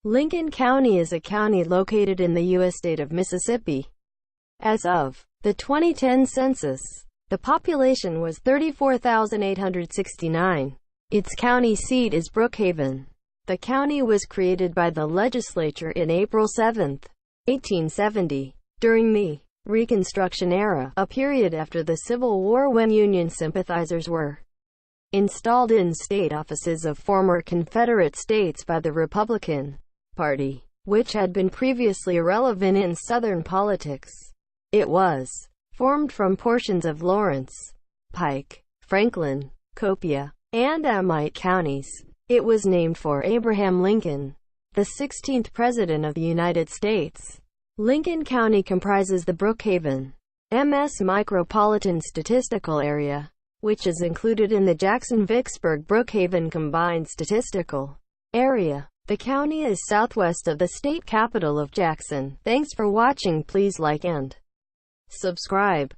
Lincoln County is a county located in the U.S. state of Mississippi. As of the 2010 census, the population was 34,869. Its county seat is Brookhaven. The county was created by the legislature in April 7, 1870, during the Reconstruction Era, a period after the Civil War when Union sympathizers were installed in state offices of former Confederate states by the Republican Party, which had been previously irrelevant in Southern politics. It was formed from portions of Lawrence, Pike, Franklin, Copiah, and Amite counties. It was named for Abraham Lincoln, the 16th President of the United States. Lincoln County comprises the Brookhaven, MS Micropolitan Statistical Area, which is included in the Jackson-Vicksburg-Brookhaven Combined Statistical Area. The county is southwest of the state capital of Jackson. Thanks for watching. Please like and subscribe.